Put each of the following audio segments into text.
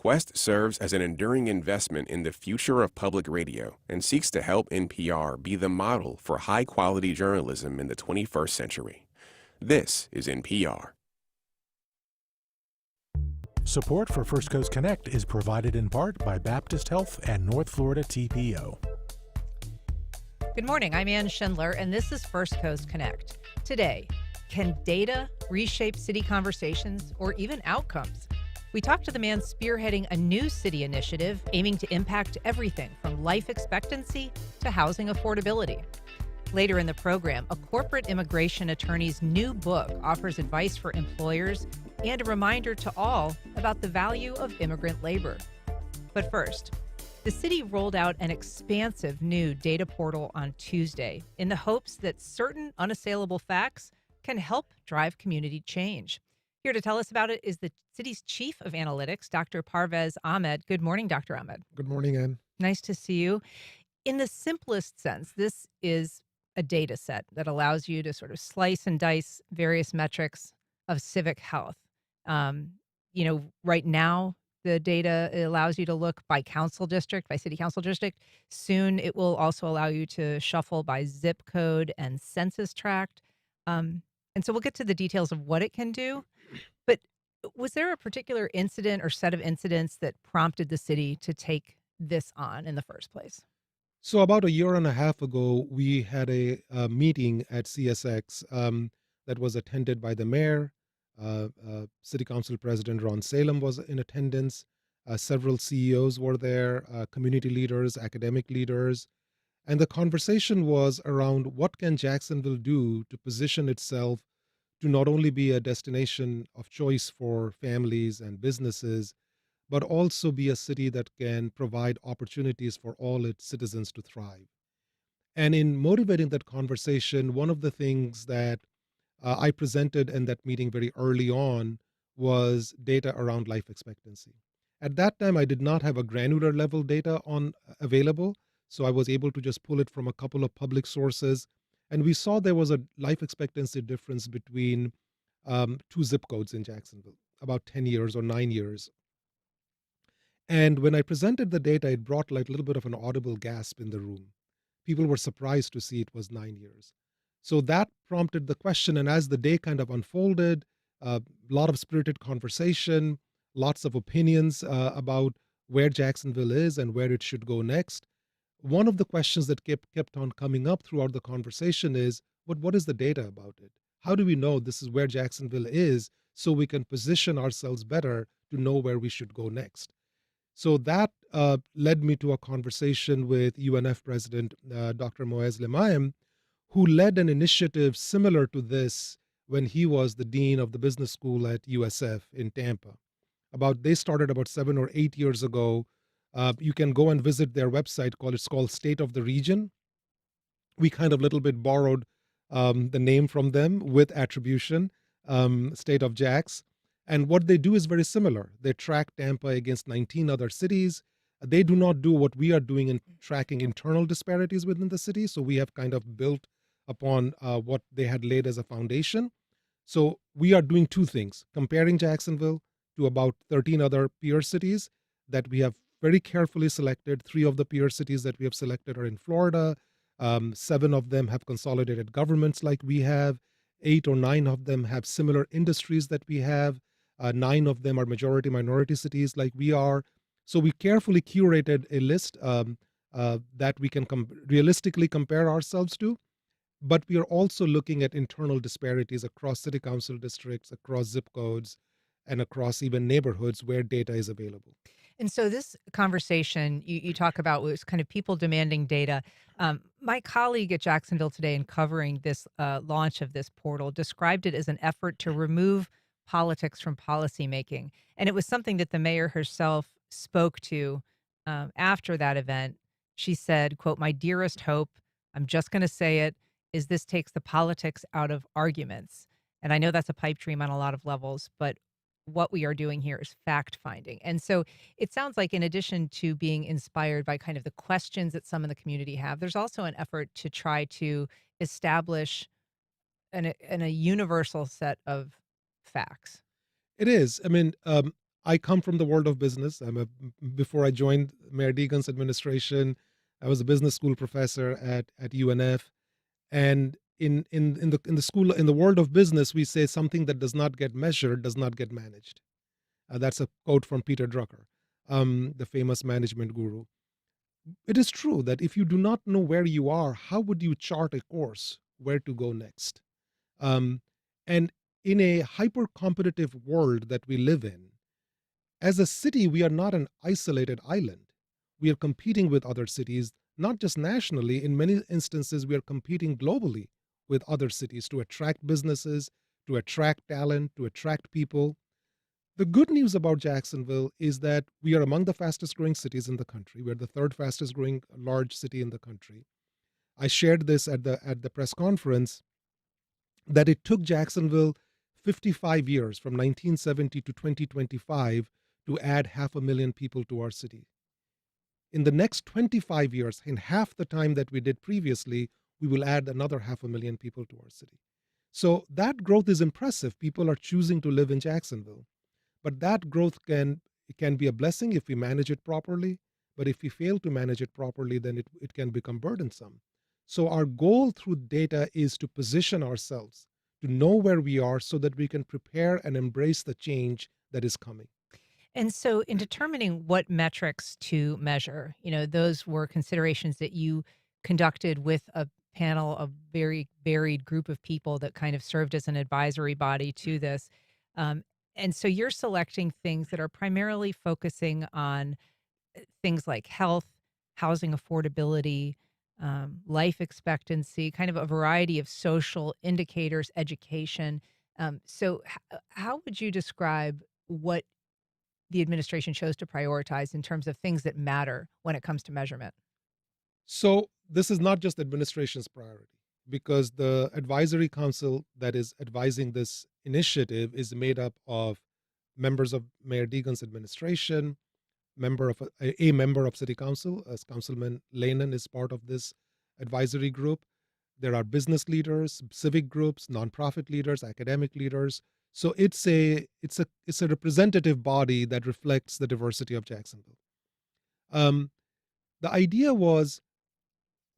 Quest serves as an enduring investment in the future of public radio and seeks to help NPR be the model for high-quality journalism in the 21st century. This is NPR. Support for First Coast Connect is provided in part by Baptist Health and North Florida TPO. Good morning, I'm Ann Schindler, and this is First Coast Connect. Today, can data reshape city conversations or even outcomes? We talked to the man spearheading a new city initiative aiming to impact everything from life expectancy to housing affordability. Later in the program, a corporate immigration attorney's new book offers advice for employers and a reminder to all about the value of immigrant labor. But first, the city rolled out an expansive new data portal on Tuesday in the hopes that certain unassailable facts can help drive community change. Here to tell us about it is the city's chief of analytics, Dr. Parvez Ahmed. Good morning, Dr. Ahmed. Good morning, Ann. Nice to see you. In the simplest sense, this is a data set that allows you to sort of slice and dice various metrics of civic health. Right now, the data allows you to look by council district, by city council district. Soon, it will also allow you to shuffle by zip code and census tract. And so we'll get to the details of what it can do. But was there a particular incident or set of incidents that prompted the city to take this on in the first place? So about a year and a half ago, we had a meeting at CSX that was attended by the mayor. City Council President Ron Salem was in attendance. Several CEOs were there, community leaders, academic leaders. And the conversation was around what can Jacksonville do to position itself to not only be a destination of choice for families and businesses, but also be a city that can provide opportunities for all its citizens to thrive. And in motivating that conversation, one of the things that I presented in that meeting very early on was data around life expectancy. At that time, I did not have a granular level data on available, so I was able to just pull it from a couple of public sources. And we saw there was a life expectancy difference between two zip codes in Jacksonville, about 10 years or 9 years. And when I presented the data, it brought like a little bit of an audible gasp in the room. People were surprised to see it was 9 years. So that prompted the question. And as the day kind of unfolded, a lot of spirited conversation, lots of opinions about where Jacksonville is and where it should go next. One of the questions that kept on coming up throughout the conversation is, but what is the data about it? How do we know this is where Jacksonville is so we can position ourselves better to know where we should go next? So that led me to a conversation with UNF President Dr. Moaz Lemaim, who led an initiative similar to this when he was the dean of the business school at USF in Tampa. They started about 7 or 8 years ago. You can go and visit their website. It's called State of the Region. We kind of little bit borrowed the name from them with attribution, State of Jax. And what they do is very similar. They track Tampa against 19 other cities. They do not do what we are doing in tracking internal disparities within the city. So we have kind of built upon what they had laid as a foundation. So we are doing two things, comparing Jacksonville to about 13 other peer cities that we have very carefully selected. 3 of the peer cities that we have selected are in Florida. 7 of them have consolidated governments like we have. 8 or 9 of them have similar industries that we have. 9 of them are majority minority cities like we are. So we carefully curated a list that we can realistically compare ourselves to. But we are also looking at internal disparities across city council districts, across zip codes, and across even neighborhoods where data is available. And so this conversation you talk about was kind of people demanding data. My colleague at Jacksonville Today, in covering this launch of this portal, described it as an effort to remove politics from policymaking. And it was something that the mayor herself spoke to after that event. She said, quote, "My dearest hope, I'm just going to say it, is this takes the politics out of arguments." And I know that's a pipe dream on a lot of levels, but what we are doing here is fact finding. And so it sounds like, in addition to being inspired by kind of the questions that some in the community have, there's also an effort to try to establish a universal set of facts. It is. I mean, I come from the world of business. Before I joined Mayor Deegan's administration, I was a business school professor at UNF. And in the school, in the world of business, we say something that does not get measured does not get managed. That's a quote from Peter Drucker, the famous management guru. It is true that if you do not know where you are, how would you chart a course where to go next? Um, and in a hyper competitive world that we live in, as a city, we are not an isolated island. We are competing with other cities, not just nationally. In many instances, we are competing globally with other cities to attract businesses, to attract talent, to attract people. The good news about Jacksonville is that we are among the fastest growing cities in the country. We're the third fastest growing large city in the country. I shared this at the press conference that it took Jacksonville 55 years from 1970 to 2025 to add 500,000 people to our city. In the next 25 years, in half the time that we did previously, we will add another 500,000 people to our city. So that growth is impressive. People are choosing to live in Jacksonville. But that growth can be a blessing if we manage it properly. But if we fail to manage it properly, then it can become burdensome. So our goal through data is to position ourselves, to know where we are so that we can prepare and embrace the change that is coming. And so, in determining what metrics to measure, those were considerations that you conducted with a panel of very varied group of people that kind of served as an advisory body to this. Um, and so, you're selecting things that are primarily focusing on things like health, housing affordability, life expectancy, kind of a variety of social indicators, education. How would you describe what the administration chose to prioritize in terms of things that matter when it comes to measurement? So this is not just administration's priority because the advisory council that is advising this initiative is made up of members of Mayor Deegan's administration, a member of city council, as Councilman Lehnan is part of this advisory group. There are business leaders, civic groups, nonprofit leaders, academic leaders. So it's a representative body that reflects the diversity of Jacksonville. Um, the idea was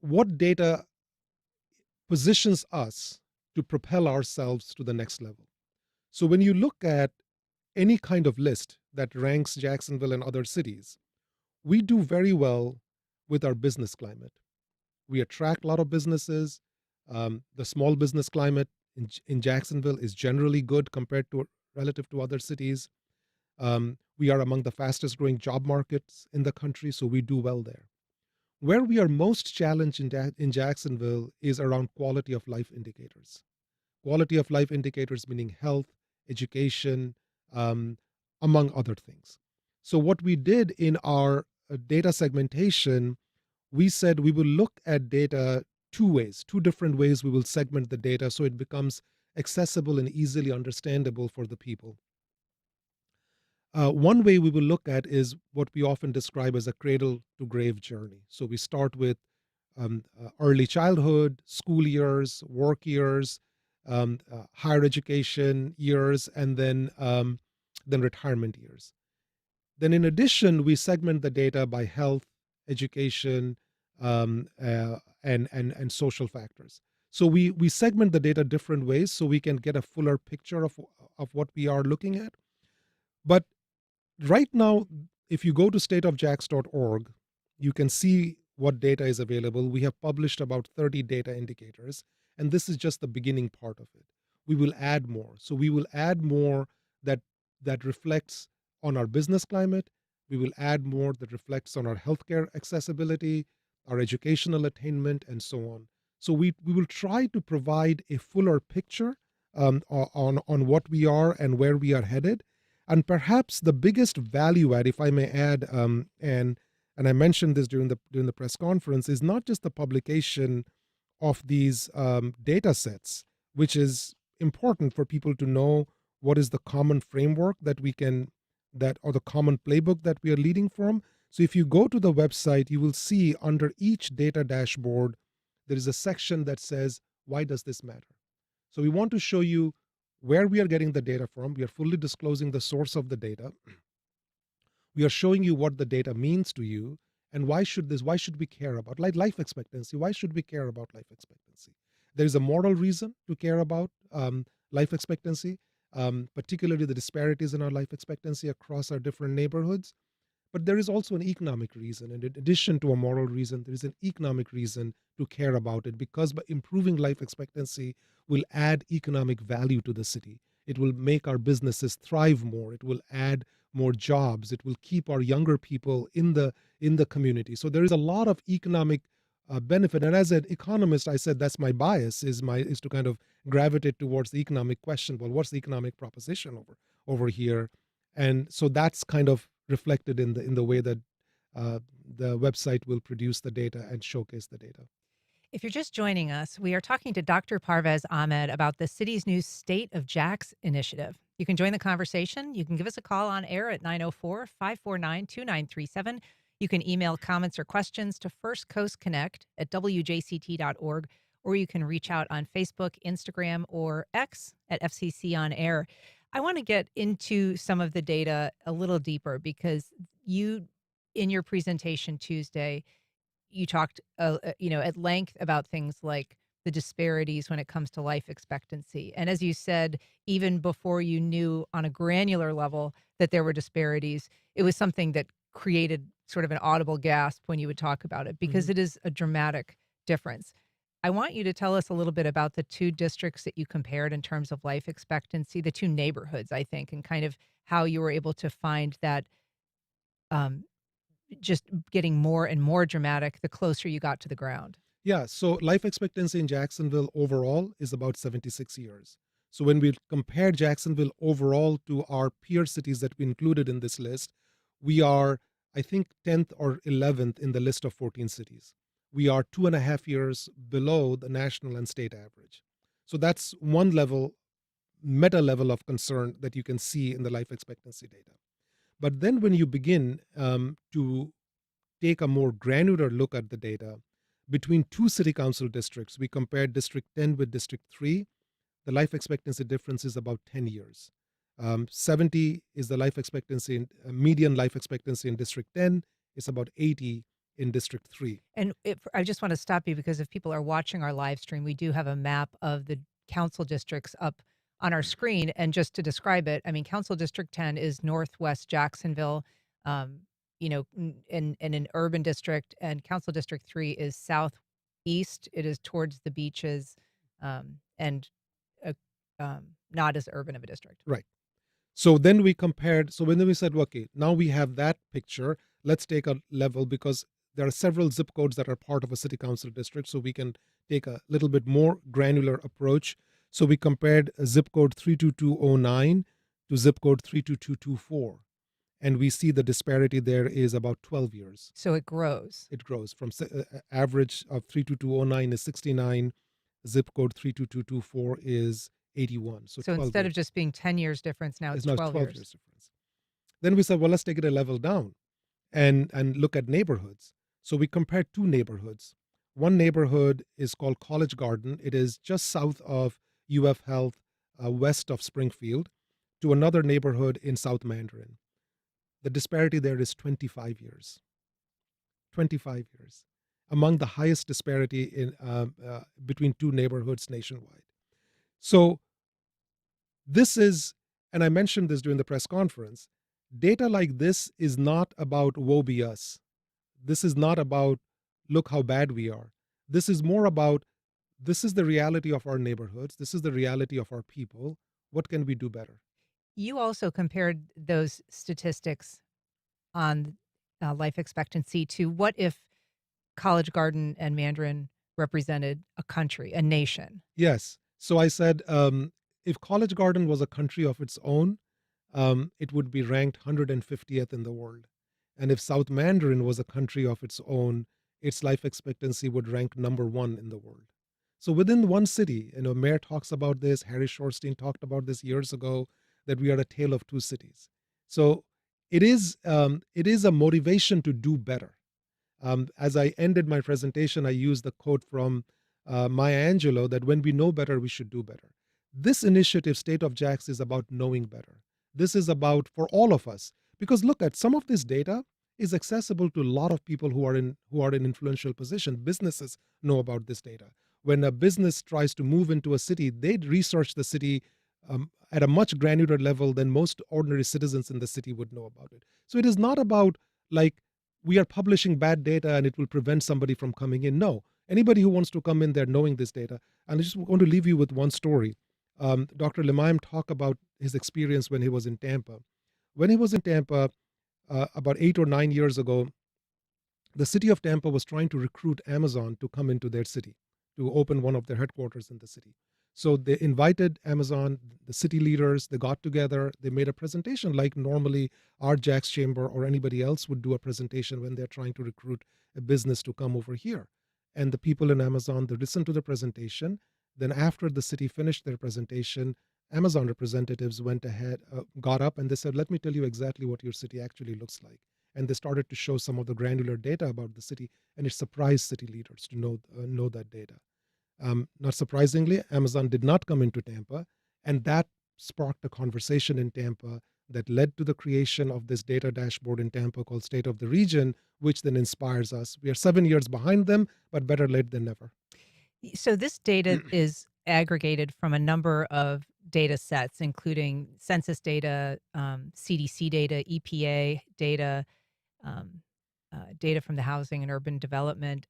what data positions us to propel ourselves to the next level. So when you look at any kind of list that ranks Jacksonville and other cities, we do very well with our business climate. We attract a lot of businesses. The small business climate in Jacksonville is generally good compared to relative to other cities. We are among the fastest growing job markets in the country, so we do well there. Where we are most challenged in Jacksonville is around quality of life indicators. Quality of life indicators meaning health, education, um, among other things. So what we did in our data segmentation, we said we will look at data two different ways we will segment the data so it becomes accessible and easily understandable for the people. One way we will look at is what we often describe as a cradle to grave journey. So we start with early childhood, school years, work years, higher education years, and then retirement years. Then, in addition, we segment the data by health, education, and social factors. So we segment the data different ways so we can get a fuller picture of what we are looking at. But right now, if you go to stateofjax.org, you can see what data is available. We have published about 30 data indicators, and this is just the beginning part of it. We will add more. So we will add more that reflects on our business climate. We will add more that reflects on our healthcare accessibility, our educational attainment, and so on. So we will try to provide a fuller picture on what we are and where we are headed. And perhaps the biggest value add, if I may add, and I mentioned this during the press conference, is not just the publication of these data sets, which is important for people to know what is the common framework or the common playbook that we are leading from. So if you go to the website, you will see under each data dashboard, there is a section that says, why does this matter? So we want to show you where we are getting the data from. We are fully disclosing the source of the data. We are showing you what the data means to you, and why should we care about, like life expectancy? Why should we care about life expectancy? There is a moral reason to care about life expectancy, particularly the disparities in our life expectancy across our different neighborhoods. But there is also an economic reason. And in addition to a moral reason, there is an economic reason to care about it, because by improving life expectancy will add economic value to the city. It will make our businesses thrive more. It will add more jobs. It will keep our younger people in the community. So there is a lot of economic benefit. And as an economist, I said that's my bias, is to kind of gravitate towards the economic question. Well, what's the economic proposition over here? And so that's kind of reflected in the way that the website will produce the data and showcase the data. If you're just joining us, we are talking to Dr. Parvez Ahmed about the city's new State of Jax initiative. You can join the conversation. You can give us a call on air at 904-549-2937. You can email comments or questions to firstcoastconnect@wjct.org, or you can reach out on Facebook, Instagram, or X at FCC On Air. I want to get into some of the data a little deeper, because you, in your presentation Tuesday, you talked, at length about things like the disparities when it comes to life expectancy. And as you said, even before you knew on a granular level that there were disparities, it was something that created sort of an audible gasp when you would talk about it, because it is a dramatic difference. I want you to tell us a little bit about the two districts that you compared in terms of life expectancy, the two neighborhoods, I think, and kind of how you were able to find that just getting more and more dramatic the closer you got to the ground. Yeah, so life expectancy in Jacksonville overall is about 76 years. So when we compare Jacksonville overall to our peer cities that we included in this list, we are, I think, 10th or 11th in the list of 14 cities. We are 2.5 years below the national and state average. So that's one meta level of concern that you can see in the life expectancy data. But then when you begin to take a more granular look at the data, between two city council districts, we compared District 10 with District 3, the life expectancy difference is about 10 years. 70 is the life expectancy, median life expectancy in District 10, it's about 80 in District 3. And I just want to stop you, because if people are watching our live stream, we do have a map of the council districts up on our screen. And just to describe it, I mean, Council District 10 is northwest Jacksonville, in an urban district, and Council District 3 is southeast. It is towards the beaches, and not as urban of a district. Right. So then we compared, so when we said, okay, now we have that picture, let's take a level, because there are several zip codes that are part of a city council district, so we can take a little bit more granular approach. So we compared zip code 32209 to zip code 32224. And we see the disparity there is about 12 years. So it grows. It grows from average of 32209 is 69, zip code 32224 is 81. So instead of just being 10 years difference, now it's 12 years difference. Then we said, well, let's take it a level down and look at neighborhoods. So we compared two neighborhoods. One neighborhood is called College Garden. It is just south of UF Health, west of Springfield, to another neighborhood in South Mandarin. The disparity there is 25 years. 25 years. Among the highest disparity in between two neighborhoods nationwide. So this is, and I mentioned this during the press conference, data like this is not about woe be us. This is not about look how bad we are. This is more about, this is the reality of our neighborhoods. This is the reality of our people. What can we do better? You also compared those statistics on life expectancy to what if College Garden and Mandarin represented a country, a nation? Yes. So I said, if College Garden was a country of its own, it would be ranked 150th in the world. And if South Mandarin was a country of its own, its life expectancy would rank number 1 in the world. So within one city, Mayor talks about this, Harry Shorstein talked about this years ago, that we are a tale of two cities. So it is a motivation to do better. As I ended my presentation, I used the quote from Maya Angelou that when we know better, we should do better. This initiative, State of Jax, is about knowing better. This is about, for all of us, Because look at some of this data is accessible to a lot of people who are in influential position. Businesses know about this data. When a business tries to move into a city, they research the city at a much granular level than most ordinary citizens in the city would know about it. So it is not about like we are publishing bad data and it will prevent somebody from coming in. No, anybody who wants to come in there knowing this data. And I just want to leave you with one story. Dr. Limaim talked about his experience when he was in Tampa. When he was in Tampa about 8 or 9 years ago, the city of Tampa was trying to recruit Amazon to come into their city, to open one of their headquarters in the city. So they invited Amazon, the city leaders, they got together, they made a presentation like normally our Jack's Chamber or anybody else would do a presentation when they're trying to recruit a business to come over here. And the people in Amazon, they listened to the presentation. Then after the city finished their presentation, Amazon representatives went ahead, got up and they said, let me tell you exactly what your city actually looks like. And they started to show some of the granular data about the city, and it surprised city leaders to know that data. Not surprisingly, Amazon did not come into Tampa, and that sparked a conversation in Tampa that led to the creation of this data dashboard in Tampa called State of the Region, which then inspires us. We are 7 years behind them, but better late than never. So this data is aggregated from a number of data sets, including census data, CDC data, EPA data, data from the Housing and Urban Development.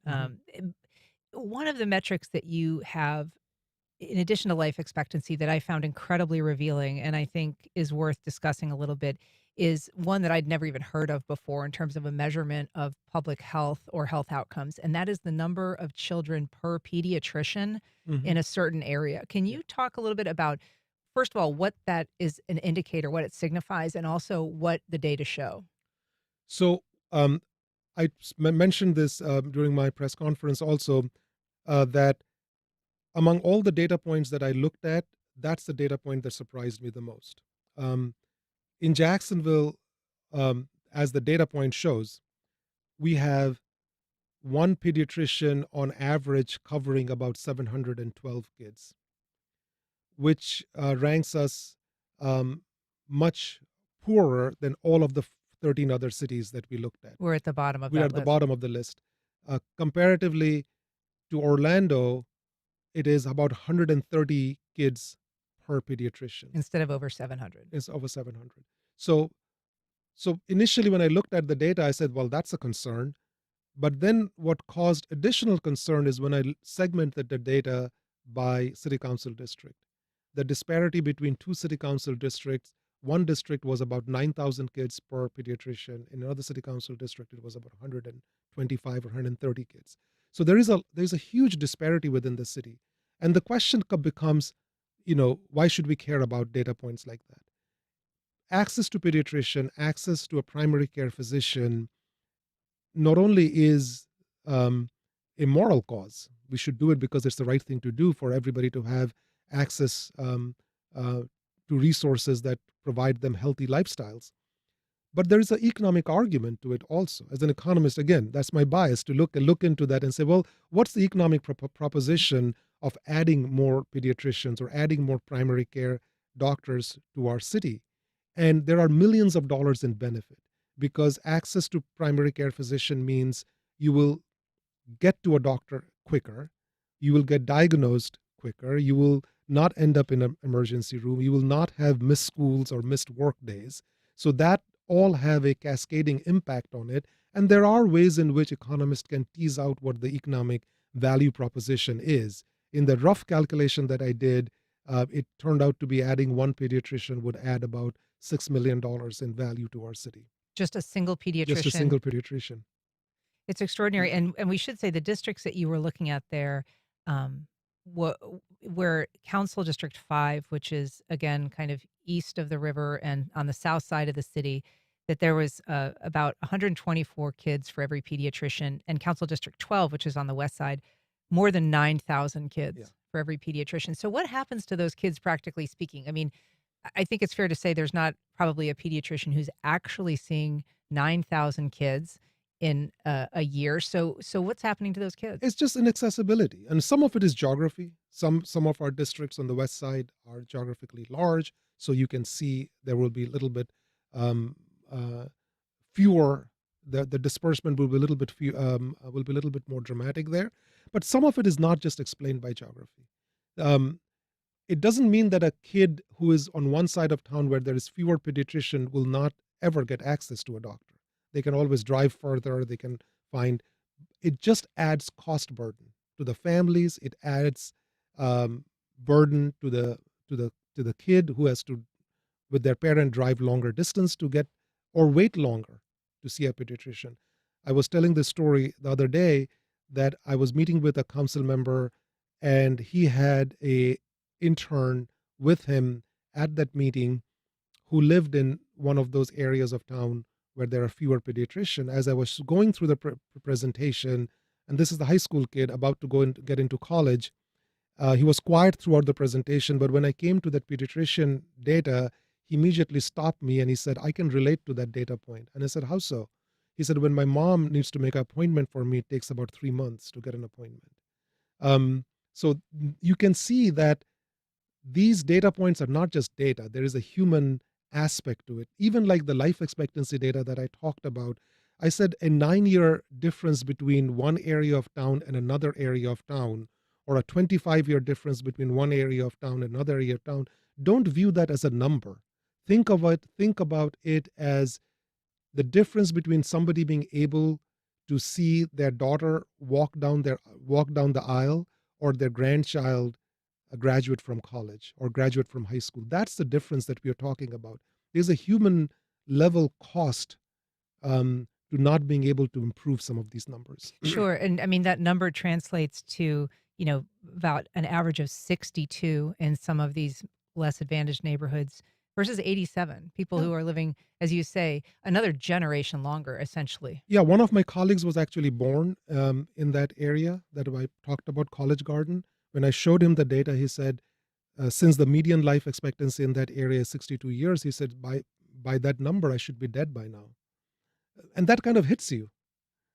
One of the metrics that you have, in addition to life expectancy, that I found incredibly revealing and I think is worth discussing a little bit is one that I'd never even heard of before in terms of a measurement of public health or health outcomes, and that is the number of children per pediatrician in a certain area. Can you talk a little bit about, first of all, what that is an indicator, what it signifies, and also what the data show? So I mentioned this during my press conference also, that among all the data points that I looked at, that's the data point that surprised me the most. In Jacksonville, as the data point shows, we have one pediatrician on average covering about 712 kids, which ranks us much poorer than all of the 13 other cities that we looked at. We're at the bottom of We are that at the list. bottom of the list. Comparatively to Orlando, it is about 130 kids per pediatrician. Instead of over 700. It's over 700. So initially when I looked at the data, I said, well, that's a concern. But then what caused additional concern is when I segmented the data by city council district. The disparity between two city council districts, one district was about 9,000 kids per pediatrician. In another city council district, it was about 125 or 130 kids. So there's a huge disparity within the city. And the question becomes, why should we care about data points like that? Access to pediatrician, access to a primary care physician, not only is a moral cause, we should do it because it's the right thing to do for everybody to have access to resources that provide them healthy lifestyles. But there is an economic argument to it also. As an economist, again, that's my bias to look into that and say, well, what's the economic proposition of adding more pediatricians or adding more primary care doctors to our city? And there are millions of dollars in benefit because access to primary care physician means you will get to a doctor quicker, you will get diagnosed quicker, you will not end up in an emergency room, you will not have missed schools or missed work days. So that all have a cascading impact on it. And there are ways in which economists can tease out what the economic value proposition is. In the rough calculation that I did, it turned out to be adding one pediatrician would add about $6 million in value to our city. Just a single pediatrician. Just a single pediatrician. It's extraordinary. And we should say the districts that you were looking at there were Council District 5, which is, again, kind of east of the river and on the south side of the city, that there was about 124 kids for every pediatrician, and Council District 12, which is on the west side, more than 9,000 kids for every pediatrician. So what happens to those kids, practically speaking? I mean, I think it's fair to say there's not probably a pediatrician who's actually seeing 9,000 kids in a year. So what's happening to those kids? It's just inaccessibility. And some of it is geography. Some of our districts on the west side are geographically large. So you can see there will be a little bit fewer. The disbursement will be a little bit will be a little bit more dramatic there. But some of it is not just explained by geography. Um, it doesn't mean that a kid who is on one side of town where there is fewer pediatrician will not ever get access to a doctor. They can always drive further. They can find. It just adds cost burden to the families. It adds burden to the kid who has to, with their parent, drive longer distance to get or wait longer to see a pediatrician. I was telling this story the other day that I was meeting with a council member, and he had a intern with him at that meeting who lived in one of those areas of town where there are fewer pediatricians. As I was going through the presentation, and this is the high school kid about to go and get into college, he was quiet throughout the presentation, but when I came to that pediatrician data, he immediately stopped me and he said, I can relate to that data point. And I said, how so? He said, when my mom needs to make an appointment for me, it takes about 3 months to get an appointment. So you can see that these data points are not just data. There is a human aspect to it. Even like the life expectancy data that I talked about, I said a 9-year difference between one area of town and another area of town, or a 25-year difference between one area of town and another area of town, don't view that as a number. Think about it as the difference between somebody being able to see their daughter walk down the aisle, or their grandchild graduate from college or graduate from high school. That's the difference that we are talking about. There's a human level cost to not being able to improve some of these numbers. Sure. And I mean, that number translates to, about an average of 62 in some of these less advantaged neighborhoods versus 87 people who are living, as you say, another generation longer, essentially. Yeah, one of my colleagues was actually born in that area that I talked about, College Garden. When I showed him the data, he said, since the median life expectancy in that area is 62 years, he said, by that number, I should be dead by now. And that kind of hits you.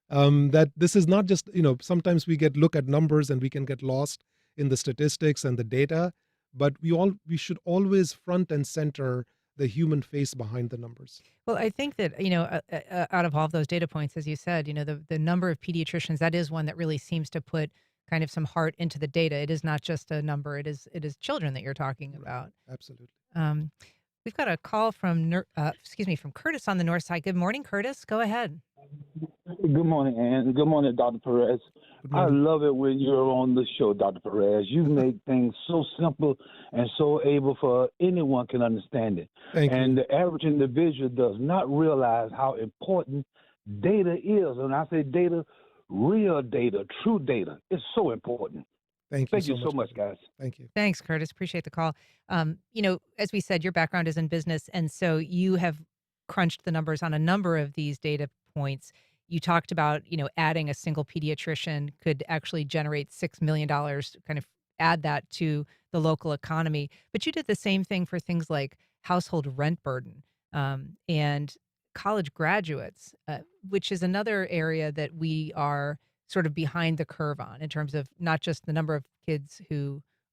That this is not just, sometimes we look at numbers and we can get lost in the statistics and the data, but we should always front and center the human face behind the numbers. Well, I think that, out of all of those data points, as you said, the number of pediatricians, that is one that really seems to put kind of some heart into the data. It is not just a number. It is children that you're talking about. Absolutely. We've got a call from Curtis on the north side. Good morning, Curtis. Go ahead. Good morning, Ann. Good morning, Dr. Perez. I love it when you're on the show, Dr. Perez. You make things so simple and so able for anyone can understand it. Thank you. The average individual does not realize how important data is. And I say data, real data, true data. It's so important. Thank you so much, guys. Thank you. Thanks, Curtis. Appreciate the call. As we said, your background is in business, and so you have crunched the numbers on a number of these data points. You talked about, adding a single pediatrician could actually generate $6 million, kind of add that to the local economy. But you did the same thing for things like household rent burden and college graduates, which is another area that we are sort of behind the curve on in terms of not just the number of kids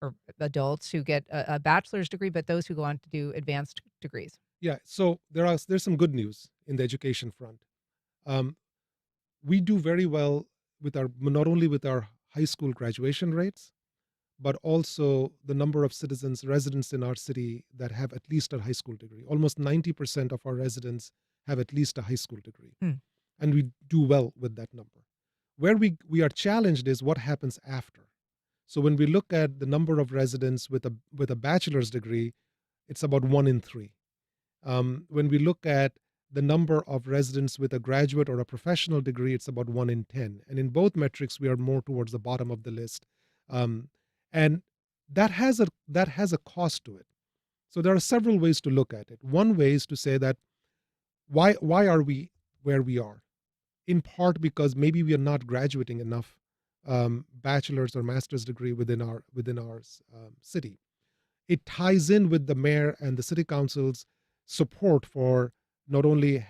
or adults who get a bachelor's degree, but those who go on to do advanced degrees. Yeah, so there's some good news in the education front. We do very well not only with our high school graduation rates, but also the number of residents in our city that have at least a high school degree. Almost 90% of our residents have at least a high school degree. And we do well with that number. Where we are challenged is what happens after. So when we look at the number of residents with a bachelor's degree, it's about 1 in 3. When we look at the number of residents with a graduate or a professional degree, it's about 1 in 10. And in both metrics, we are more towards the bottom of the list. And that has a cost to it. So there are several ways to look at it. One way is to say that why are we where we are? In part because maybe we are not graduating enough bachelor's or master's degree within our city. It ties in with the mayor and the city council's support for not only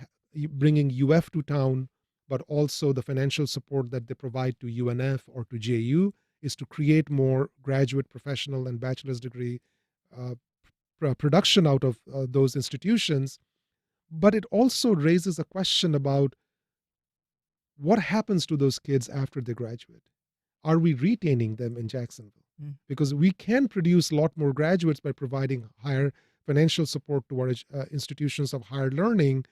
bringing UF to town, but also the financial support that they provide to UNF or to JU is to create more graduate, professional, and bachelor's degree production out of those institutions. But it also raises a question about what happens to those kids after they graduate. Are we retaining them in Jacksonville? Mm. Because we can produce a lot more graduates by providing higher financial support to our institutions of higher learning.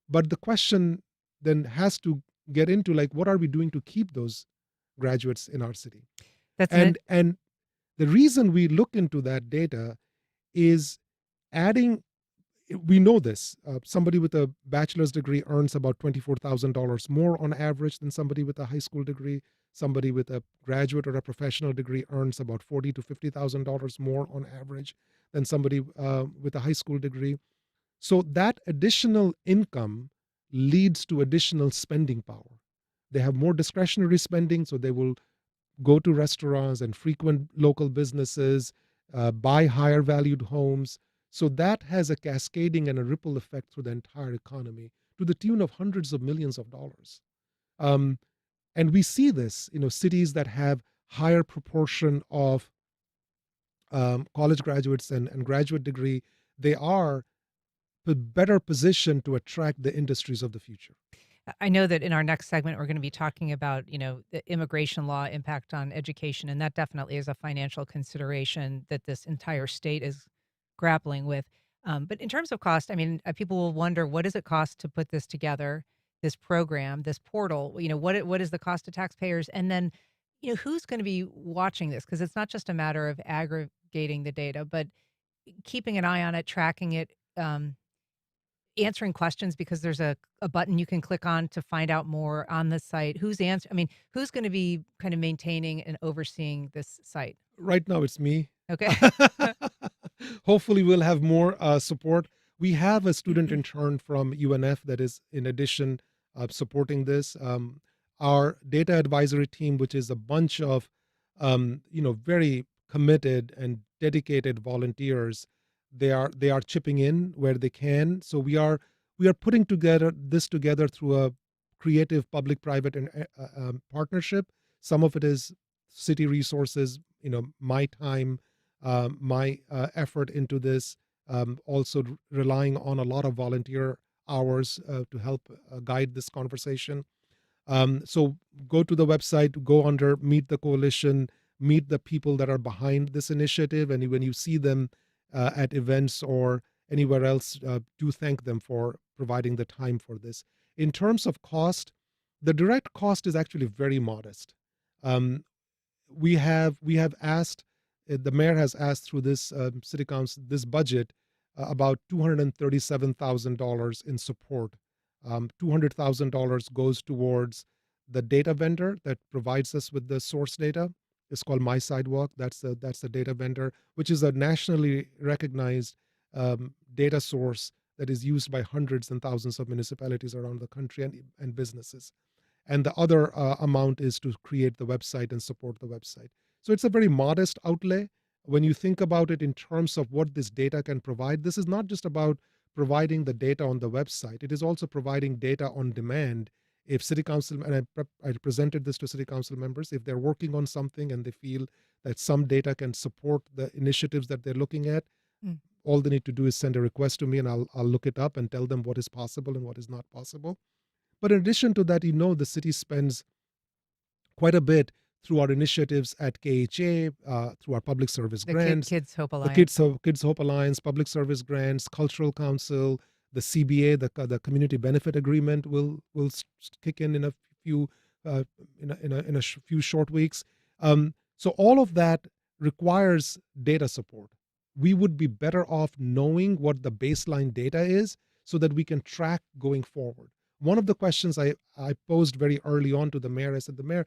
But the question then has to get into, like, what are we doing to keep those graduates in our city? That's And the reason we look into that data is adding, we know this. Somebody with a bachelor's degree earns about $24,000 more on average than somebody with a high school degree. Somebody with a graduate or a professional degree earns about $40,000 to $50,000 more on average than somebody with a high school degree. So that additional income leads to additional spending power. They have more discretionary spending, so they will go to restaurants and frequent local businesses, buy higher valued homes. So that has a cascading and a ripple effect through the entire economy to the tune of hundreds of millions of dollars. Um, and we see this, cities that have higher proportion of college graduates and graduate degree, they are better positioned to attract the industries of the future. I know that in our next segment, we're going to be talking about, the immigration law impact on education, and that definitely is a financial consideration that this entire state is grappling with. But in terms of cost, I mean, people will wonder, what does it cost to put this together, this program, this portal? What is the cost to taxpayers? And then, who's going to be watching this? Because it's not just a matter of aggregating the data, but keeping an eye on it, tracking it. Answering questions, because there's a button you can click on to find out more on the site. Who's going to be kind of maintaining and overseeing this site? Right now, it's me. Okay. Hopefully, we'll have more support. We have a student intern from UNF that is, in addition, supporting this. Our data advisory team, which is a bunch of, very committed and dedicated volunteers, they are chipping in where they can. So we are putting this together through a creative public-private partnership. Some of it is city resources, my time, my effort into this, also relying on a lot of volunteer hours to help guide this conversation. So go to the website, go under Meet the Coalition, meet the people that are behind this initiative, and when you see them at events or anywhere else, do thank them for providing the time for this. In terms of cost, the direct cost is actually very modest. We have asked, the mayor has asked through this city council, this budget, about $237,000 in support. $200,000 goes towards the data vendor that provides us with the source data. It's called My Sidewalk. That's the data vendor, which is a nationally recognized data source that is used by hundreds and thousands of municipalities around the country and businesses. And the other amount is to create the website and support the website. So it's a very modest outlay. When you think about it in terms of what this data can provide, this is not just about providing the data on the website. It is also providing data on demand. If city council, and I presented this to city council members, if they're working on something and they feel that some data can support the initiatives that they're looking at, all they need to do is send a request to me, and I'll look it up and tell them what is possible and what is not possible. But in addition to that, the city spends quite a bit through our initiatives at KHA, through our public service grants, Kids Hope Alliance, the Kids Hope Alliance, public service grants, cultural council, the CBA, the community benefit agreement will kick in a few few short weeks. So all of that requires data support. We would be better off knowing what the baseline data is so that we can track going forward. One of the questions I posed very early on to the mayor, I said, the mayor,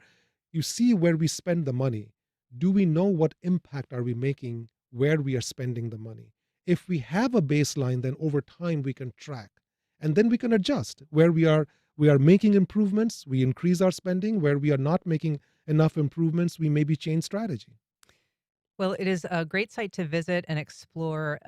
you see where we spend the money. Do we know what impact are we making where we are spending the money? If we have a baseline, then over time we can track, and then we can adjust where we are making improvements. We increase our spending. Where we are not making enough improvements, we maybe change strategy. Well, it is a great site to visit and explore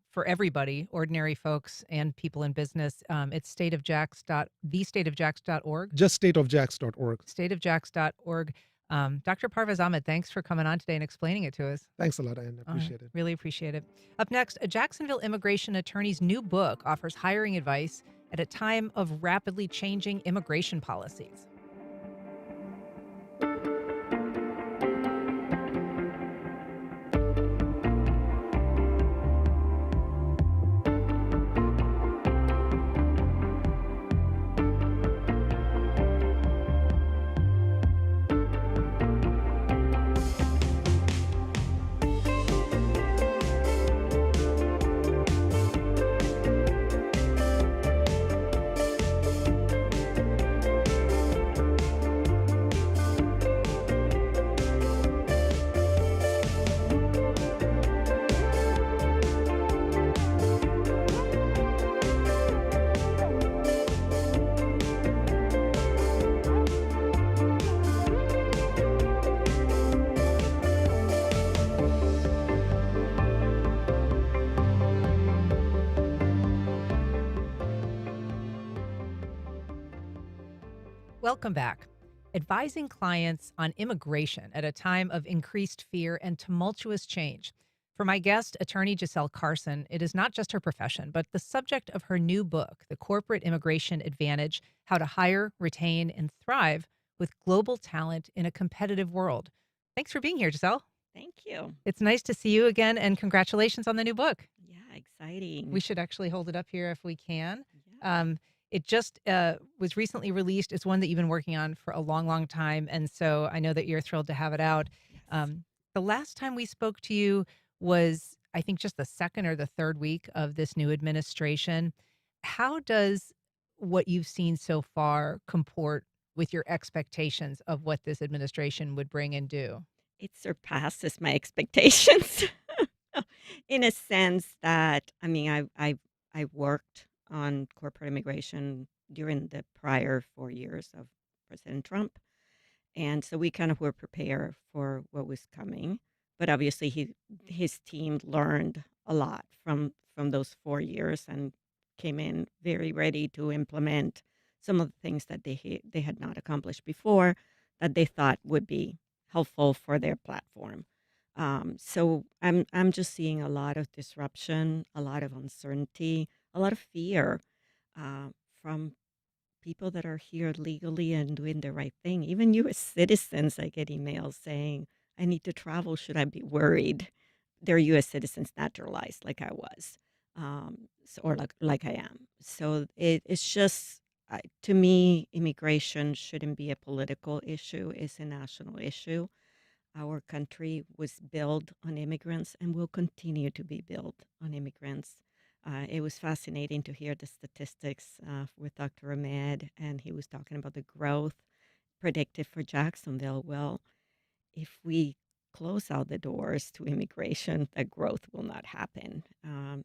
for everybody, ordinary folks and people in business. It's thestateofjax.org. Just stateofjax.org. Stateofjax.org. Dr. Parvez Ahmed, thanks for coming on today and explaining it to us. Thanks a lot, Anne. Appreciate it. Really appreciate it. Up next, a Jacksonville immigration attorney's new book offers hiring advice at a time of rapidly changing immigration policies. Welcome back. Advising clients on immigration at a time of increased fear and tumultuous change. For my guest, attorney Giselle Carson, it is not just her profession, but the subject of her new book, The Corporate Immigration Advantage: How to Hire, Retain, and Thrive with Global Talent in a Competitive World. Thanks for being here, Giselle. Thank you. It's nice to see you again, and congratulations on the new book. Yeah, exciting. We should actually hold it up here if we can. Yeah. It just was recently released. It's one that you've been working on for a long, long time. And so I know that you're thrilled to have it out. Yes. The last time we spoke to you was, I think, just the second or the third week of this new administration. How does what you've seen so far comport with your expectations of what this administration would bring and do? It surpasses my expectations in a sense that, I mean, I worked on corporate immigration during the prior 4 years of President Trump. And so we kind of were prepared for what was coming. But obviously his team learned a lot from those 4 years and came in very ready to implement some of the things that they had not accomplished before that they thought would be helpful for their platform. So I'm just seeing a lot of disruption, a lot of uncertainty, a lot of fear from people that are here legally and doing the right thing. Even U.S. citizens, I get emails saying, I need to travel. Should I be worried? They're U.S. citizens naturalized like I was, or like I am. So it's just, to me, immigration shouldn't be a political issue. It's a national issue. Our country was built on immigrants and will continue to be built on immigrants. It was fascinating to hear the statistics with Dr. Ahmed, and he was talking about the growth predicted for Jacksonville. Well, if we close out the doors to immigration, that growth will not happen.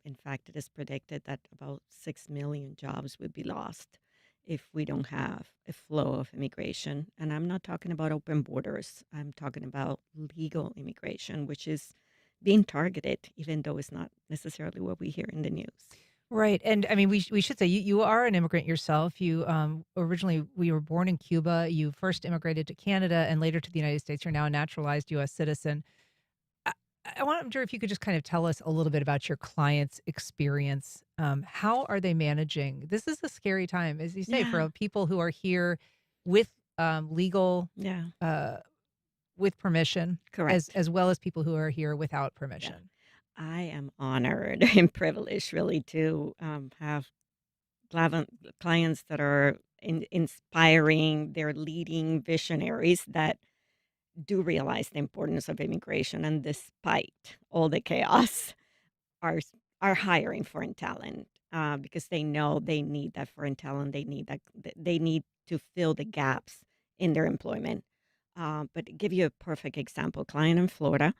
In fact, it is predicted that about 6 million jobs would be lost if we don't have a flow of immigration. And I'm not talking about open borders. I'm talking about legal immigration, which is being targeted, even though it's not necessarily what we hear in the news. Right. And I mean, we should say you are an immigrant yourself. You originally, you were born in Cuba. You first immigrated to Canada and later to the United States. You're now a naturalized U.S. citizen. I wonder if you could just kind of tell us a little bit about your clients' experience. How are they managing? This is a scary time, as you say, Yeah. for people who are here with legal, Yeah, with permission, correct. as well as people who are here without permission. I am honored and privileged, really, to have clients that are inspiring. They're leading visionaries that do realize the importance of immigration, and despite all the chaos, are are hiring foreign talent because they know they need that foreign talent. They need to fill the gaps in their employment. But to give you a perfect example, client in Florida,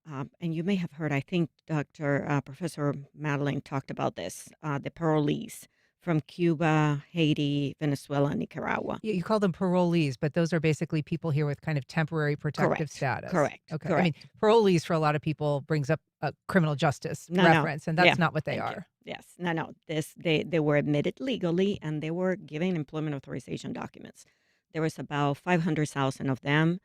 and you may have heard, I think Professor Madeline talked about this, the parolees from Cuba, Haiti, Venezuela, and Nicaragua. You call them parolees, but those are basically people here with kind of temporary protective Correct. status. Correct. Okay. Correct. I mean, parolees for a lot of people brings up a criminal justice No, reference, and that's yeah, not what they thank you. are. Yes. No. They were admitted legally and they were given employment authorization documents. There was about 500,000 of them.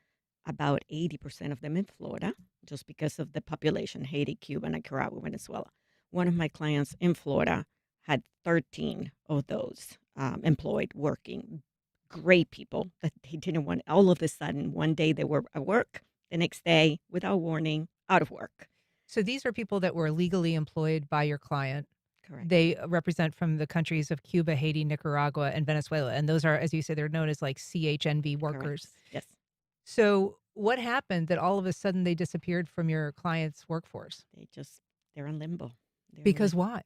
about 80% of them in Florida, just because of the population, Haiti, Cuba, Nicaragua, Venezuela. One of my clients in Florida had 13 of those employed working. Great people that they didn't want. All of a sudden, one day they were at work, the next day, without warning, out of work. So these are people that were legally employed by your client. Correct. They represent from the countries of Cuba, Haiti, Nicaragua, and Venezuela. And those are, as you said, they're known as like CHNV workers. Correct. Yes. So what happened that all of a sudden they disappeared from your client's workforce? They're in limbo. Because why?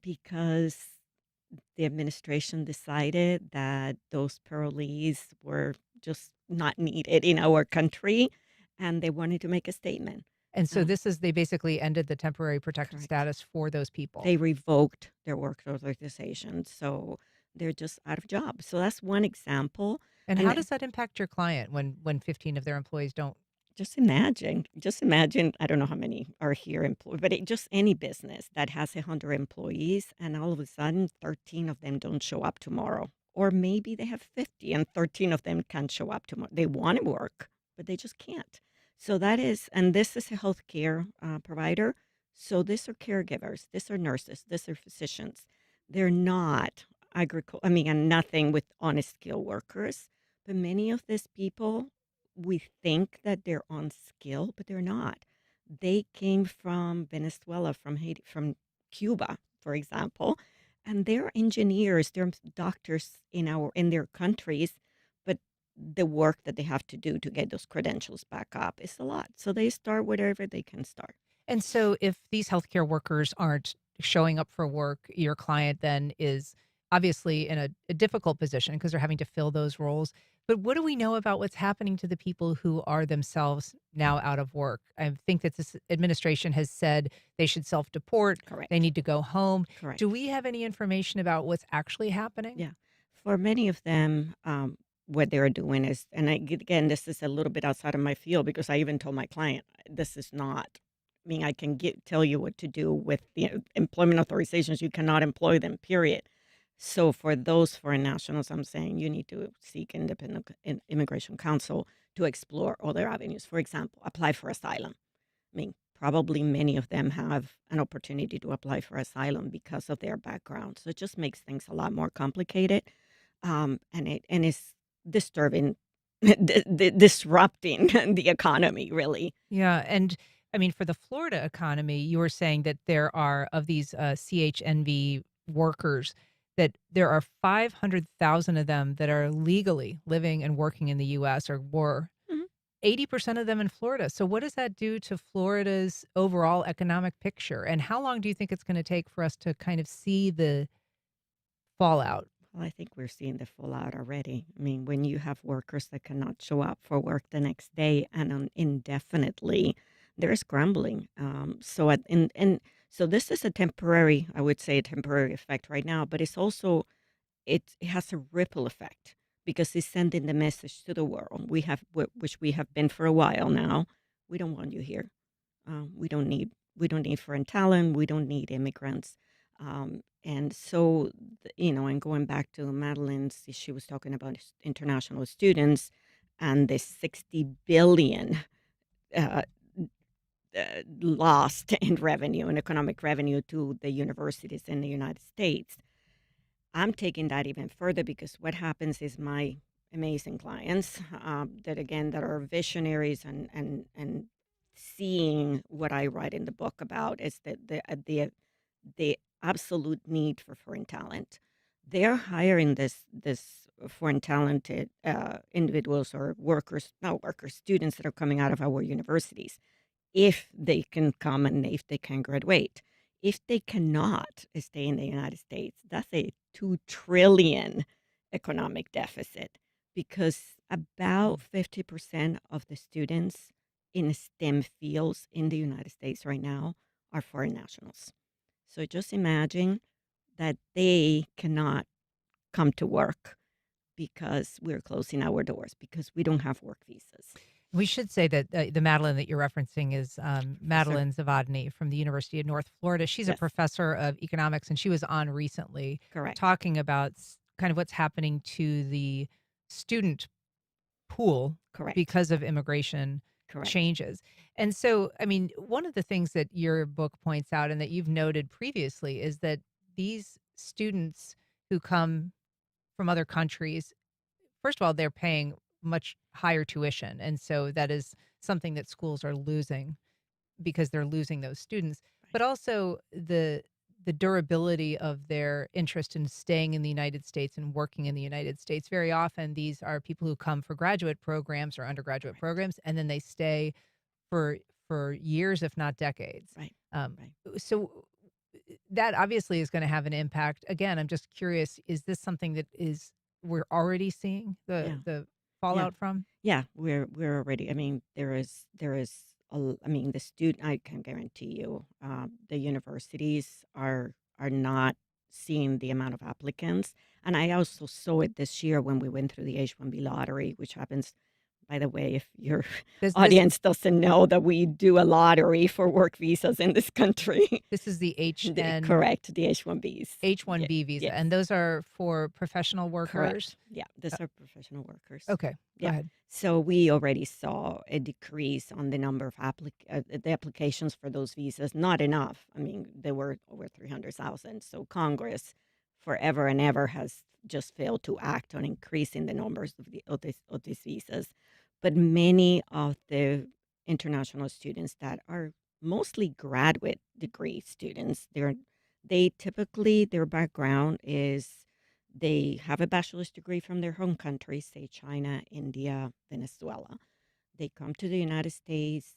Because the administration decided that those parolees were just not needed in our country, and they wanted to make a statement. And so they basically ended the temporary protected Correct. status for those people. They revoked their work authorization, so they're just out of job. So that's one example. And And how does that impact your client when 15 of their employees don't? just imagine, I don't know how many are here employed, but just any business that has 100 employees and all of a sudden 13 of them don't show up tomorrow. Or maybe they have 50 and 13 of them can't show up tomorrow. They want to work, but they just can't. So and this is a healthcare provider. So these are caregivers, these are nurses, these are physicians. They're not and nothing with honest skilled workers. But many of these people, we think that they're on skill, but they're not. They came from Venezuela, from Haiti, from Cuba, for example, and they're engineers, they're doctors in their countries, but the work that they have to do to get those credentials back up is a lot. So they start wherever they can start. And so if these healthcare workers aren't showing up for work, your client then is obviously in a difficult position because they're having to fill those roles. But what do we know about what's happening to the people who are themselves now out of work? I think that this administration has said they should self-deport. Correct. They need to go home. Correct. Do we have any information about what's actually happening? Yeah. For many of them, what they're doing is, and again, this is a little bit outside of my field because I even told my client, this is not, I can tell you what to do with the employment authorizations. You cannot employ them, period. So for those foreign nationals, I'm saying you need to seek independent immigration counsel to explore other avenues. For example, apply for asylum. Probably many of them have an opportunity to apply for asylum because of their background. So it just makes things a lot more complicated, and it's disturbing, disrupting the economy, really. Yeah. And for the Florida economy, you were saying that there are, of these CHNV workers, that there are 500,000 of them that are legally living and working in the U.S. or were. 80% of them in Florida. So what does that do to Florida's overall economic picture? And how long do you think it's going to take for us to kind of see the fallout? Well, I think we're seeing the fallout already. When you have workers that cannot show up for work the next day and indefinitely, they're scrambling. So this is I would say a temporary effect right now, but it's also, it has a ripple effect because it's sending the message to the world. Which we have been for a while now. We don't want you here. We don't need foreign talent. We don't need immigrants. And so, and going back to Madeline, she was talking about international students and the 60 billion lost in revenue and economic revenue to the universities in the United States. I'm taking that even further because what happens is my amazing clients that are visionaries and seeing what I write in the book about is that the absolute need for foreign talent. They're hiring this foreign talented individuals or students that are coming out of our universities, if they can come and if they can graduate. If they cannot stay in the United States, that's a $2 trillion economic deficit because about 50% of the students in STEM fields in the United States right now are foreign nationals. So just imagine that they cannot come to work because we're closing our doors because we don't have work visas. We should say that the Madeline that you're referencing is Madeline Zavadny from the University of North Florida. She's a professor of economics, and she was on recently Correct. talking about kind of what's happening to the student pool Correct. because of immigration Correct. changes. And so, I mean, one of the things that your book points out and that you've noted previously is that these students who come from other countries, first of all, they're paying much higher tuition. And so that is something that schools are losing because they're losing those students, but also the durability of their interest in staying in the United States and working in the United States. Very often, these are people who come for graduate programs or undergraduate programs, and then they stay for years, if not decades. Right. Right. So that obviously is going to have an impact. Again, I'm just curious: is this something that we're already seeing Yeah. the fallout from? Yeah, we're already. I mean, there is I mean, the student. I can guarantee you, the universities are not seeing the amount of applicants. And I also saw it this year when we went through the H-1B lottery, which happens. By the way, if your This audience doesn't know that we do a lottery for work visas in this country, this is the correct, the H-1Bs. H-1B visa, Yes. and those are for professional Correct. workers. Yeah, these are professional workers. Okay, go Yeah. ahead. So we already saw a decrease on the number of the applications for those visas. Not enough. I mean, there were over 300,000. So Congress, forever and ever, has just failed to act on increasing the numbers of these visas. But many of the international students that are mostly graduate degree students, they typically, their background is they have a bachelor's degree from their home country, say China, India, Venezuela. They come to the United States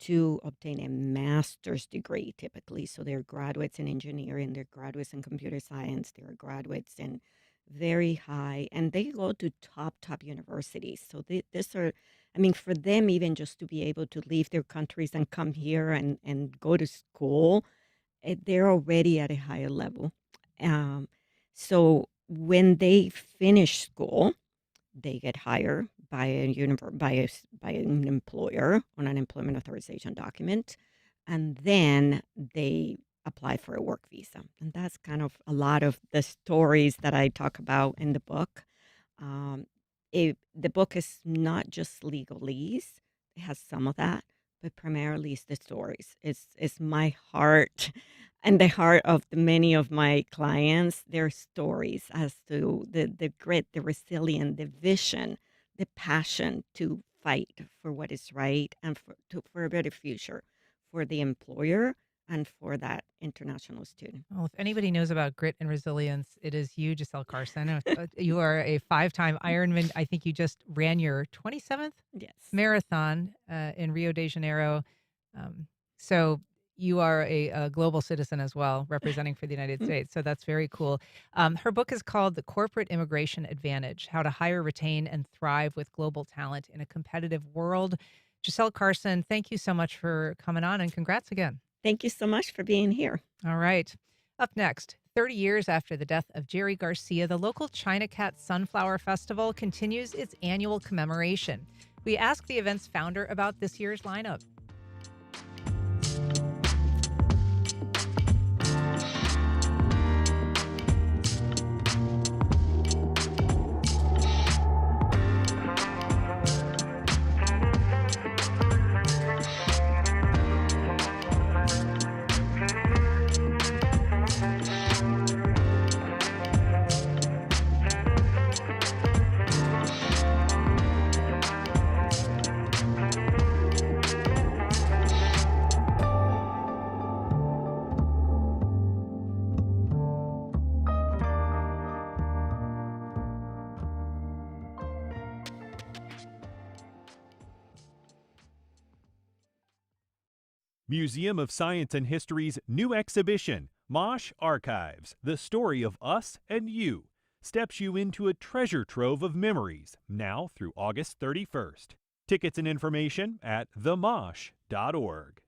to obtain a master's degree, typically. So they're graduates in engineering, they're graduates in computer science, they're graduates in very high, and they go to top universities. So these are, I mean, for them, even just to be able to leave their countries and come here and go to school, they're already at a higher level. Um, so when they finish school, they get hired by by an employer on an employment authorization document, and then they apply for a work visa. And that's kind of a lot of the stories that I talk about in the book. Um, the book is not just legalese; it has some of that, but primarily it's the stories. It's my heart and the heart of many of my clients, their stories as to the grit, the resilience, the vision, the passion to fight for what is right and for a better future for the employer and for that international student. Well, if anybody knows about grit and resilience, it is you, Giselle Carson. You are a 5-time Ironman. I think you just ran your 27th Yes. marathon in Rio de Janeiro. So you are a global citizen as well, representing for the United States. So that's very cool. Her book is called The Corporate Immigration Advantage: How to Hire, Retain, and Thrive with Global Talent in a Competitive World. Giselle Carson, thank you so much for coming on, and congrats again. Thank you so much for being here. All right. Up next, 30 years after the death of Jerry Garcia, the local China Cat Sunflower Festival continues its annual commemoration. We asked the event's founder about this year's lineup. Museum of Science and History's new exhibition, Mosh Archives, The Story of Us and You, steps you into a treasure trove of memories, now through August 31st. Tickets and information at themosh.org.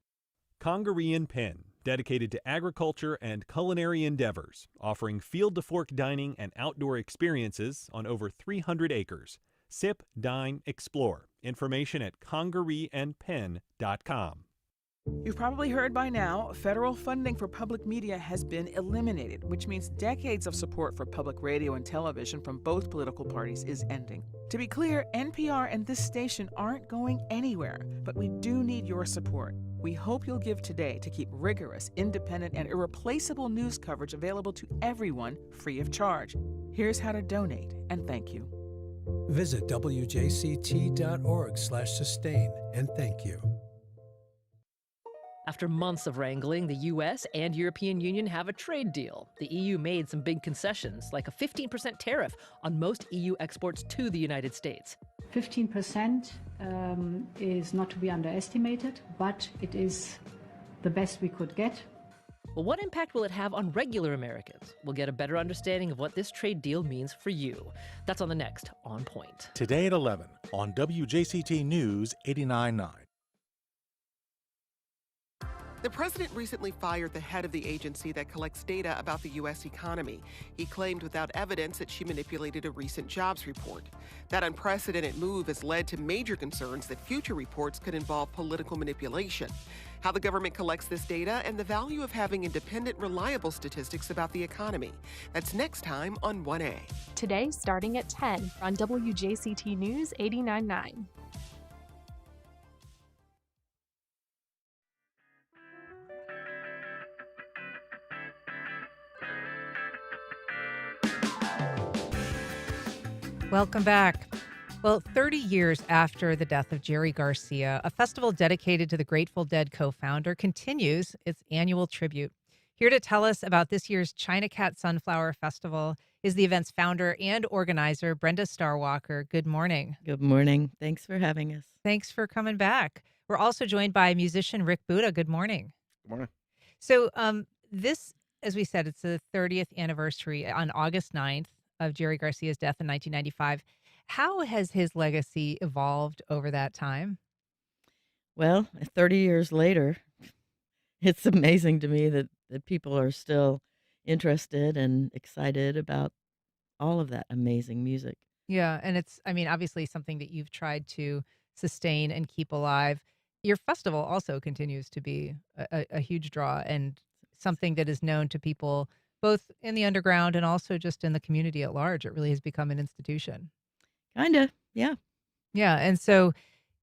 Congaree & Pen, dedicated to agriculture and culinary endeavors, offering field-to-fork dining and outdoor experiences on over 300 acres. Sip, dine, explore. Information at congareeandpen.com. You've probably heard by now, federal funding for public media has been eliminated, which means decades of support for public radio and television from both political parties is ending. To be clear, NPR and this station aren't going anywhere, but we do need your support. We hope you'll give today to keep rigorous, independent, and irreplaceable news coverage available to everyone free of charge. Here's how to donate, and thank you. Visit WJCT.org/sustain and thank you. After months of wrangling, the US and European Union have a trade deal. The EU made some big concessions, like a 15% tariff on most EU exports to the United States. 15% is not to be underestimated, but it is the best we could get. Well, what impact will it have on regular Americans? We'll get a better understanding of what this trade deal means for you. That's on the next On Point. Today at 11 on WJCT News 89.9. The president recently fired the head of the agency that collects data about the U.S. economy. He claimed without evidence that she manipulated a recent jobs report. That unprecedented move has led to major concerns that future reports could involve political manipulation. How the government collects this data and the value of having independent, reliable statistics about the economy. That's next time on 1A. Today, starting at 10 on WJCT News 89.9. Welcome back. Well, 30 years after the death of Jerry Garcia, a festival dedicated to the Grateful Dead co-founder continues its annual tribute. Here to tell us about this year's China Cat Sunflower Festival is the event's founder and organizer, Brenda Starwalker. Good morning. Good morning. Thanks for having us. Thanks for coming back. We're also joined by musician Rick Buda. Good morning. Good morning. So this, as we said, it's the 30th anniversary on August 9th of Jerry Garcia's death in 1995. How has his legacy evolved over that time? Well, 30 years later, it's amazing to me that people are still interested and excited about all of that amazing music. Yeah, and it's, I mean, obviously something that you've tried to sustain and keep alive. Your festival also continues to be a huge draw and something that is known to people both in the underground and also just in the community at large. It really has become an institution. Kind of, yeah. Yeah, and so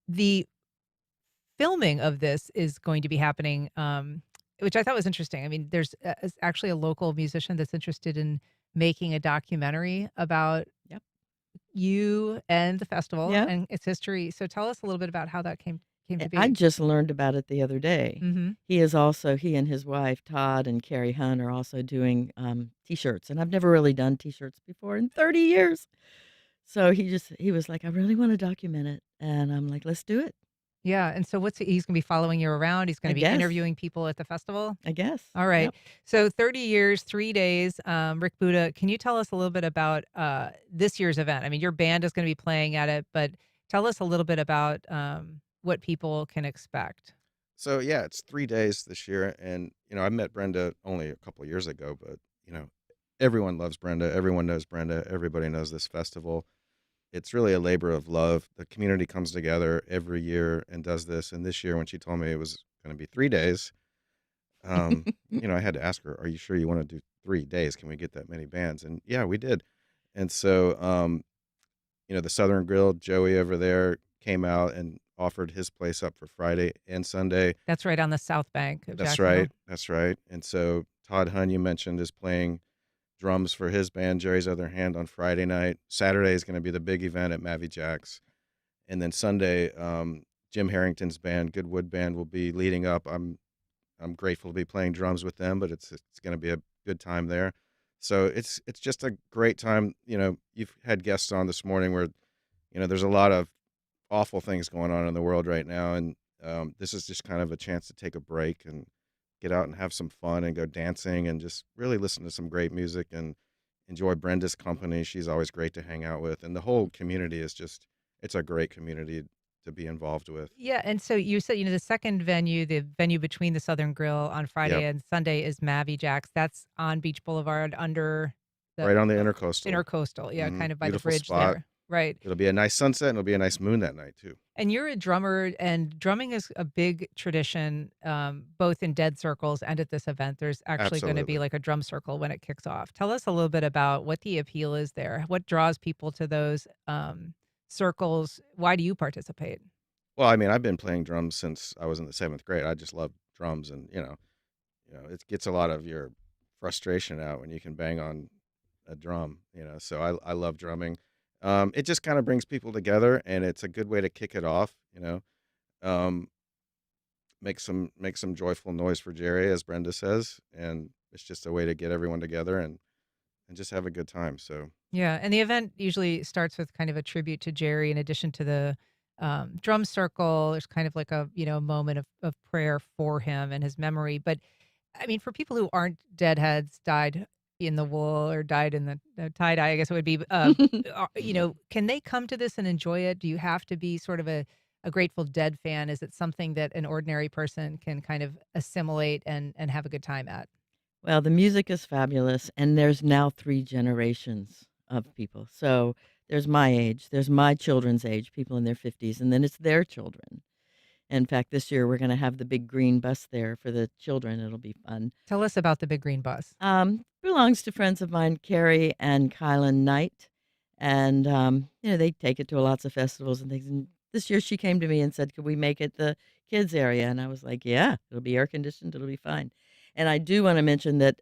the filming of this is going to be happening, which I thought was interesting. I mean, there's actually a local musician that's interested in making a documentary about you and the festival and its history. So tell us a little bit about how that came to be. I just learned about it the other day. Mm-hmm. He and his wife, Todd and Carrie Hunt, are also doing T-shirts. And I've never really done T-shirts before in 30 years. So he was like, I really want to document it. And I'm like, let's do it. Yeah. And so he's going to be following you around. He's going to be interviewing people at the festival. I guess. All right. Yep. So 30 years, 3 days. Rick Buda, can you tell us a little bit about this year's event? I mean, your band is going to be playing at it, but tell us a little bit about what people can expect. So, yeah, it's 3 days this year. And, I met Brenda only a couple of years ago, but, everyone loves Brenda. Everyone knows Brenda. Everybody knows this festival. It's really a labor of love. The community comes together every year and does this. And this year, when she told me it was going to be 3 days, I had to ask her, are you sure you want to do 3 days? Can we get that many bands? And yeah, we did. And so, the Southern Grill, Joey over there came out and offered his place up for Friday and Sunday. That's right on the South Bank of That's Jacksonville. right. That's right. And so Todd Hun, you mentioned, is playing drums for his band, Jerry's Other Hand, on Friday night. Saturday is going to be the big event at Mavi Jack's. And then Sunday, Jim Harrington's band, Goodwood Band, will be leading up. I'm grateful to be playing drums with them, but it's going to be a good time there. So it's just a great time. You've had guests on this morning where, there's a lot of awful things going on in the world right now. And this is just kind of a chance to take a break and get out and have some fun and go dancing and just really listen to some great music and enjoy Brenda's company. She's always great to hang out with. And the whole community is it's a great community to be involved with. Yeah. And so you said, the second venue, the venue between the Southern Grill on Friday and Sunday is Mavi Jack's. That's on Beach Boulevard under right on the Intercoastal. Intercoastal. Yeah. Kind of by Beautiful the bridge spot. there. Right. It'll be a nice sunset, and it'll be a nice moon that night too. And you're a drummer, and drumming is a big tradition, both in dead circles and at this event. There's actually going to be Absolutely. like a drum circle when it kicks off. Tell us a little bit about what the appeal is there. What draws people to those circles? Why do you participate? Well, I mean, I've been playing drums since I was in the 7th grade. I just love drums, and it gets a lot of your frustration out when you can bang on a drum. So I love drumming. It just kind of brings people together, and it's a good way to kick it off. Um, make some joyful noise for Jerry, as Brenda says, and it's just a way to get everyone together and just have a good time. So Yeah, and the event usually starts with kind of a tribute to Jerry. In addition to the drum circle, there's kind of like a moment of prayer for him and his memory. But I mean, for people who aren't deadheads, died in the wool or died in the tie dye, I guess it would be. Can they come to this and enjoy it? Do you have to be sort of a Grateful Dead fan? Is it something that an ordinary person can kind of assimilate and have a good time at? Well, the music is fabulous, and there's now 3 generations of people. So there's my age, there's my children's age, people in their 50s, and then it's their children. In fact, this year we're going to have the big green bus there for the children. It'll be fun. Tell us about the big green bus. Belongs to friends of mine, Carrie and Kylan Knight, and they take it to lots of festivals and things. And this year she came to me and said, "Could we make it the kids area?" And I was like, "Yeah, it'll be air conditioned. It'll be fine." And I do want to mention that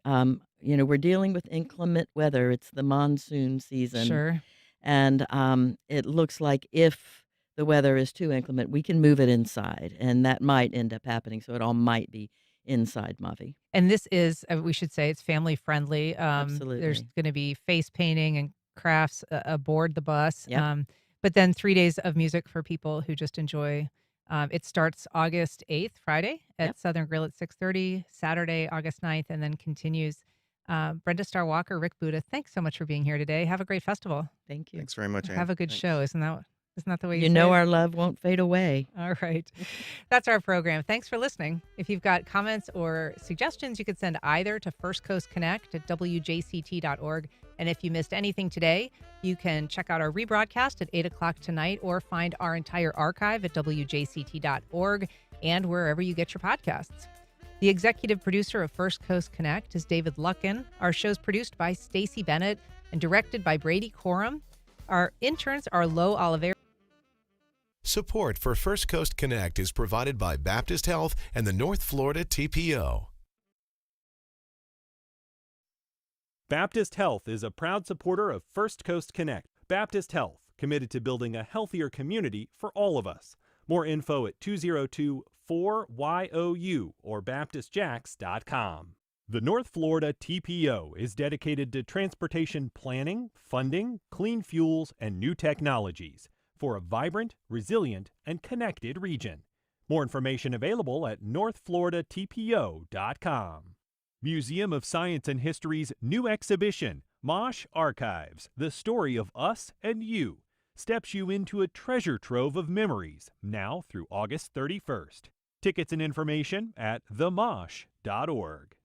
we're dealing with inclement weather. It's the monsoon season. Sure. And it looks like if the weather is too inclement, we can move it inside, and that might end up happening. So it all might be inside, Mavi. And this is, we should say, it's family friendly. Absolutely. There's going to be face painting and crafts aboard the bus. Yep. But then 3 days of music for people who just enjoy. It starts August 8th, Friday, at Yep. Southern Grill at 6:30, Saturday, August 9th, and then continues. Brenda Starr Walker, Rick Buda, thanks so much for being here today. Have a great festival. Thank you. thanks very much, Ann. Have a good Thanks. show. Isn't that the way you You say know it? our love won't fade away. All right. That's our program. Thanks for listening. If you've got comments or suggestions, you could send either to First Coast Connect at WJCT.org. And if you missed anything today, you can check out our rebroadcast at 8 o'clock tonight or find our entire archive at WJCT.org and wherever you get your podcasts. The executive producer of First Coast Connect is David Luckin. Our show's produced by Stacey Bennett and directed by Brady Corum. Our interns are Lo Oliveira. Support for First Coast Connect is provided by Baptist Health and the North Florida TPO. Baptist Health is a proud supporter of First Coast Connect. Baptist Health, committed to building a healthier community for all of us. More info at 202-4YOU or baptistjacks.com. The North Florida TPO is dedicated to transportation planning, funding, clean fuels, and new technologies for a vibrant, resilient, and connected region. More information available at northfloridatpo.com. Museum of Science and History's new exhibition, Mosh Archives, the story of us and you, steps you into a treasure trove of memories now through August 31st. Tickets and information at themosh.org.